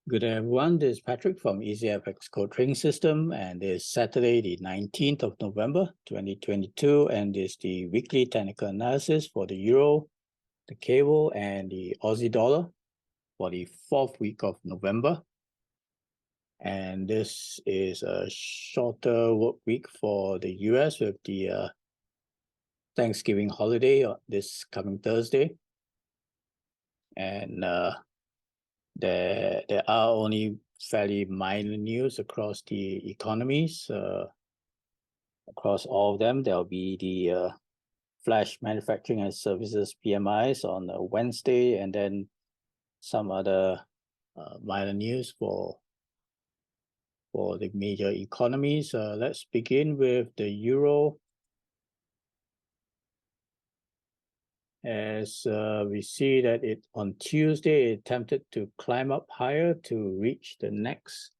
Good day, everyone. This is Patrick from EasyFX Code Trading System, and it's Saturday, the 19th of November, 2022, and this is the weekly technical analysis for the Euro, the cable, and the Aussie dollar for the 4th week of November. And this is a shorter work week for the US with the Thanksgiving holiday this coming Thursday. And there are only fairly minor news across the economies. Across all of them, there'll be the flash manufacturing and services PMIs on Wednesday, and then some other minor news for the major economies. Let's begin with the Euro. As we see that on Tuesday, it attempted to climb up higher to reach the next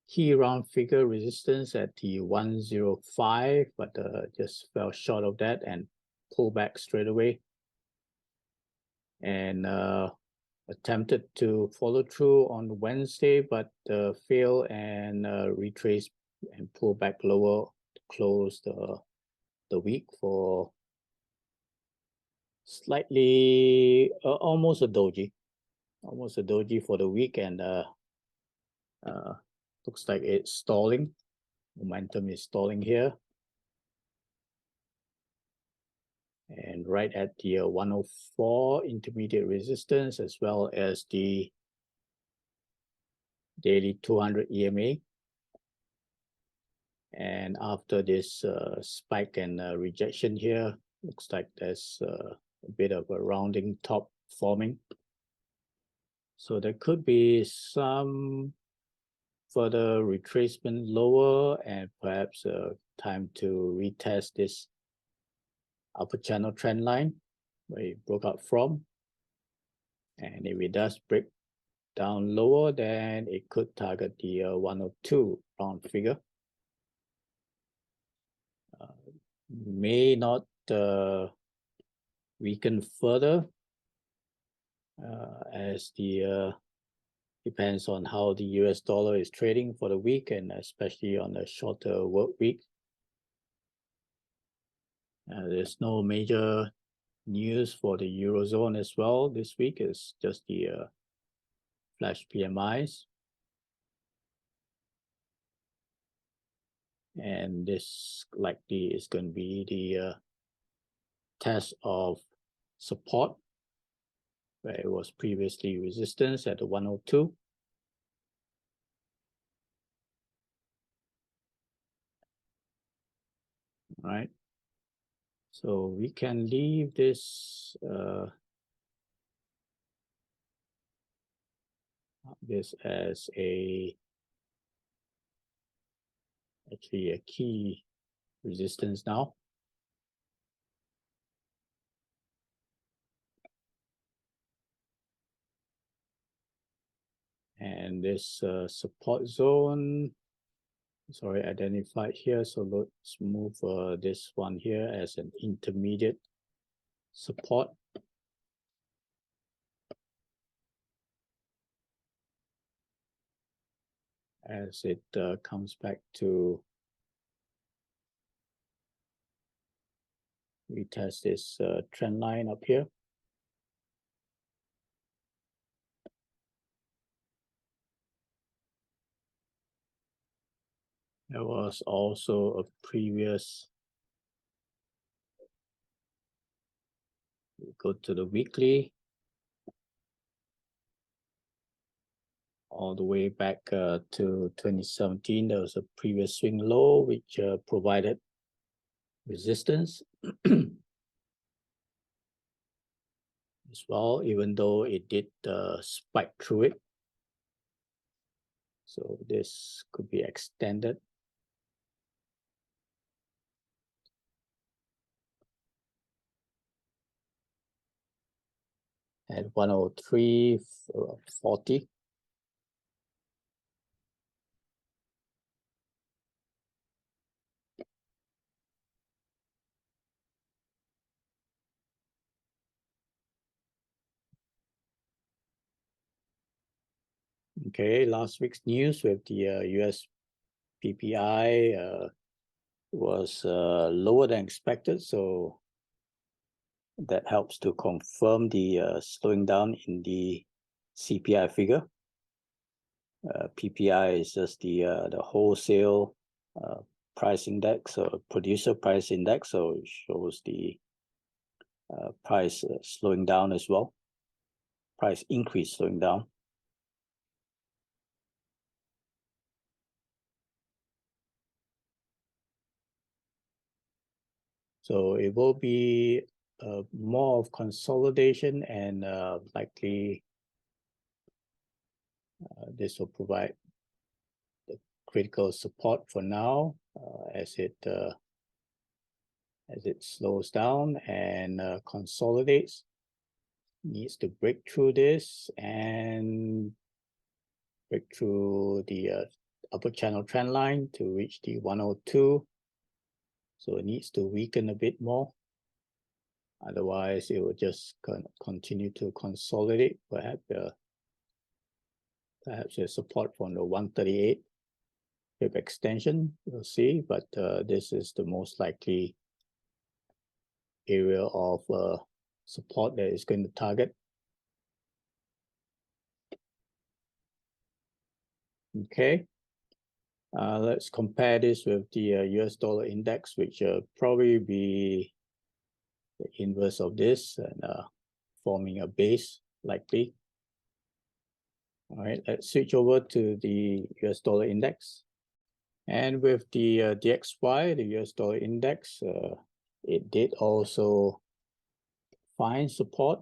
key round figure resistance at the 105, but just fell short of that and pulled back straight away. And attempted to follow through on Wednesday, but failed and retraced and pulled back lower to close the week for slightly almost a doji for the week, and looks like it's stalling. Momentum is stalling here, and right at the 104 intermediate resistance, as well as the daily 200 EMA. And after this spike and rejection here, looks like there's a bit of a rounding top forming. So there could be some further retracement lower, and perhaps time to retest this upper channel trend line where it broke out from. And if it does break down lower, then it could target the 102 round figure. May not weaken further as the depends on how the US dollar is trading for the week, and especially on a shorter work week. There's no major news for the Eurozone as well this week. It's just the flash PMIs. And this likely is going to be the test of support, where it was previously resistance at the 102. All right. So we can leave this as actually a key resistance now. And this support zone is already identified here. So let's move this one here as an intermediate support. As it comes back to retest this trend line up here. There was also a previous, go to the weekly, all the way back to 2017. There was a previous swing low which provided resistance as well, even though it did spike through it. So this could be extended. At 103.40. Okay, last week's news with the US PPI was lower than expected, so that helps to confirm the slowing down in the CPI figure. PPI is just the wholesale price index or producer price index, so it shows the price slowing down as well, price increase slowing down. So it will be more of consolidation, and likely this will provide the critical support for now as it slows down and consolidates. Needs to break through this and break through the upper channel trend line to reach the 102. So it needs to weaken a bit more. Otherwise, it will just continue to consolidate. Perhaps a support from the 138 pip extension, we'll see. But this is the most likely area of support that is going to target. Okay, let's compare this with the US dollar index, which probably be the inverse of this and forming a base likely. All right, let's switch over to the US dollar index. And with the DXY, the US dollar index, it did also find support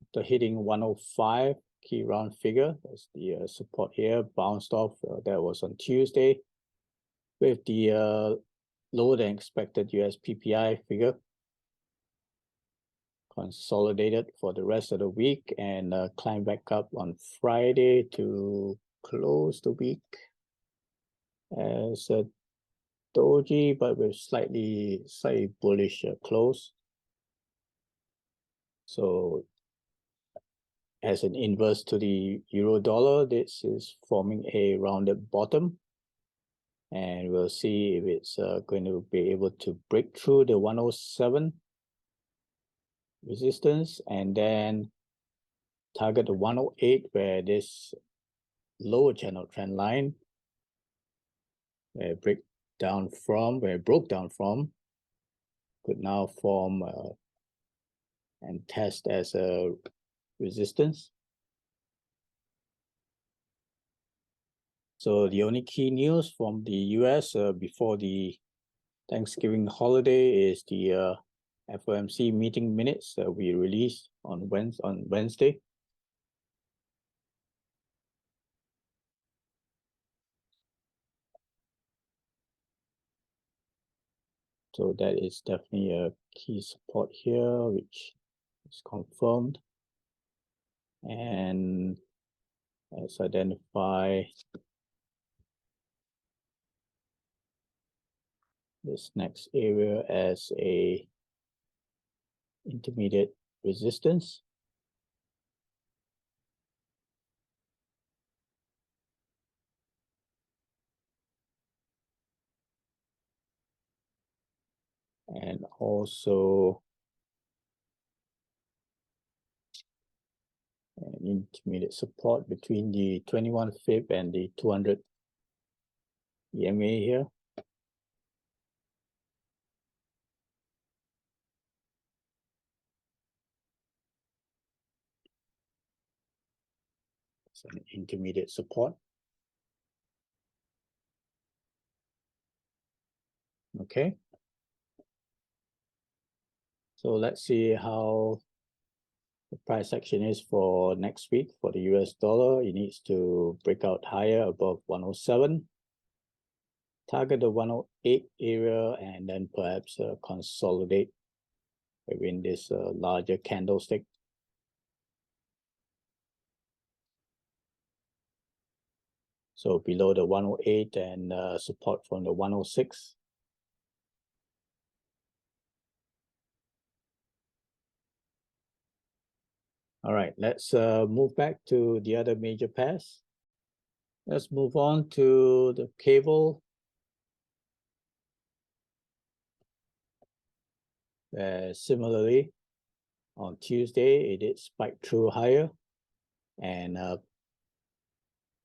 after hitting 105 key round figure. That's the support here, bounced off. That was on Tuesday with the lower than expected US PPI figure. Consolidated for the rest of the week and climbed back up on Friday to close the week as a doji, but with slightly bullish close. So as an inverse to the euro dollar, this is forming a rounded bottom, and we'll see if it's going to be able to break through the 107 resistance and then target the 108, where this lower channel trend line where it broke down from could now form and test as a resistance. So the only key news from the US before the Thanksgiving holiday is the FOMC meeting minutes that we released on Wednesday. So that is definitely a key support here, which is confirmed. And let's identify this next area as a intermediate resistance. And also an intermediate support between the 21 fib and the 200 EMA here. It's an intermediate support. Okay. So let's see how the price action is for next week for the US dollar. It needs to break out higher above 107, target the 108 area, and then perhaps consolidate within this larger candlestick. So below the 108 and support from the 106. All right, let's move back to the other major pairs. Let's move on to the cable. Similarly, on Tuesday, it did spike through higher and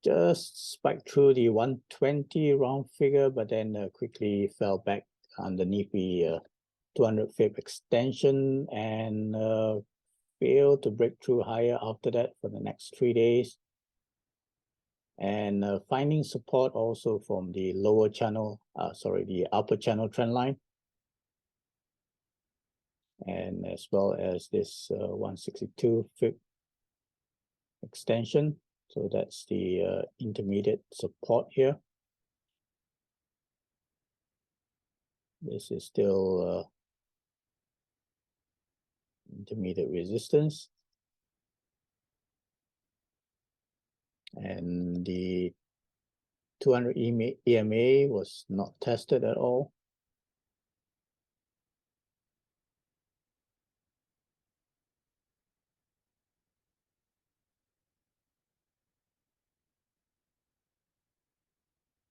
just spiked through the 120 round figure, but then quickly fell back underneath the 200 pip extension and failed to break through higher after that for the next 3 days. And finding support also from the lower channel, the upper channel trend line. And as well as this 162 pip extension. So that's the intermediate support here. This is still intermediate resistance. And the 200 EMA was not tested at all.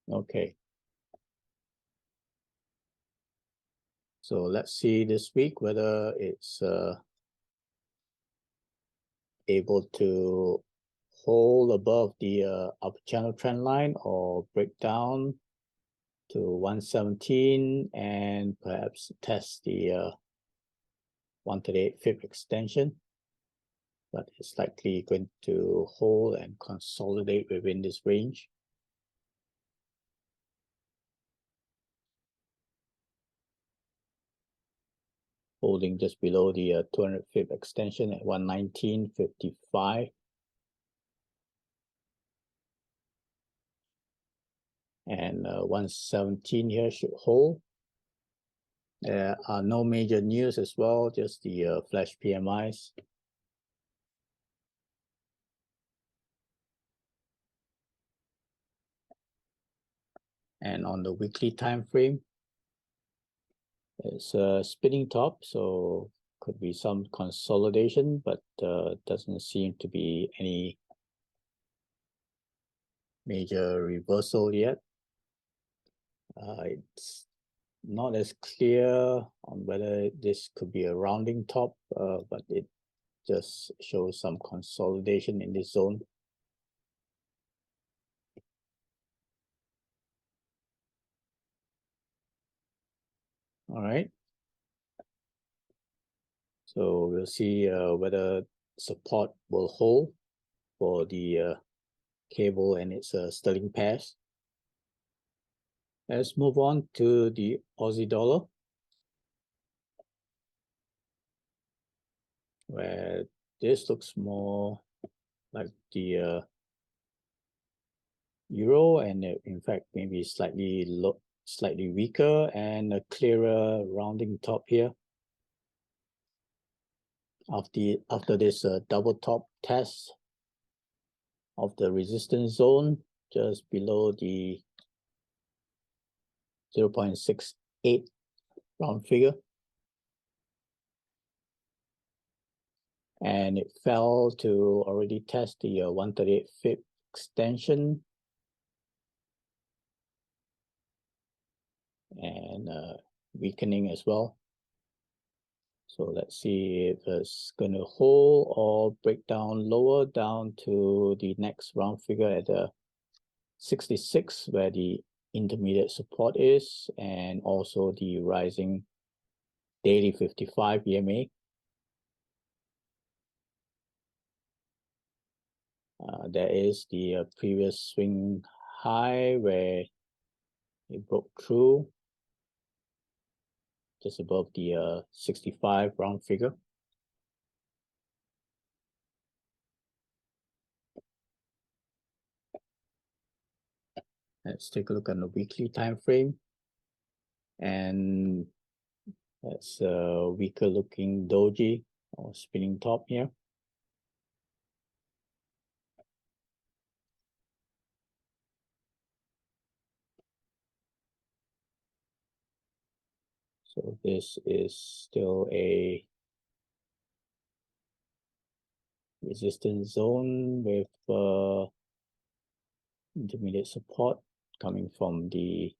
Okay. So let's see this week whether it's able to hold above the upper channel trend line or break down to 117 and perhaps test the 138 pip extension. But it's likely going to hold and consolidate within this range. Holding just below the 200 pip extension at 119.55. And 117 here should hold. There are no major news as well, just the flash PMIs. And on the weekly time frame, it's a spinning top, so could be some consolidation, but doesn't seem to be any major reversal yet. It's not as clear on whether this could be a rounding top, but it just shows some consolidation in this zone. All right. So we'll see whether support will hold for the cable and its sterling pairs. Let's move on to the Aussie dollar, where this looks more like the euro, and in fact maybe slightly weaker and a clearer rounding top here. After this double top test of the resistance zone just below the 0.68 round figure, and it fell to already test the 138 pip extension and weakening as well. So let's see if it's going to hold or break down lower down to the next round figure at the 66, where the intermediate support is, and also the rising daily 55 EMA. There is the previous swing high where it broke through just above the 65 round figure. Let's take a look on the weekly time frame, and that's a weaker looking doji or spinning top here. So this is still a resistance zone with intermediate support coming from the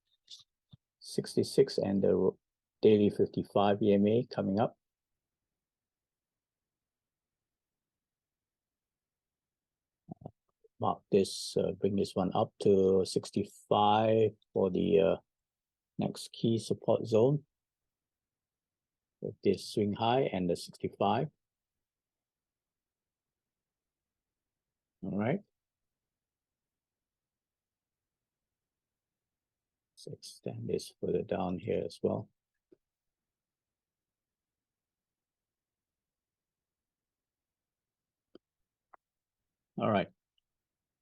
66 and the daily 55 EMA coming up. Mark this, bring this one up to 65 for the next key support zone with this swing high and the 65. All right. Let's extend this further down here as well. All right.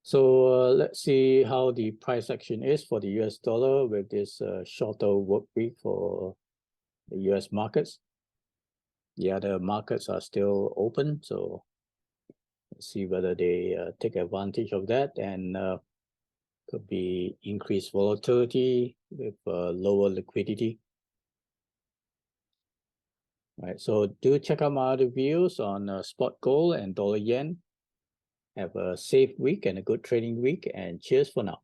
So let's see how the price action is for the US dollar with this shorter work week for the US markets. The other markets are still open, so let's see whether they take advantage of that, and could be increased volatility with lower liquidity. All right, so do check out my other videos on spot gold and dollar yen. Have a safe week and a good trading week, and cheers for now.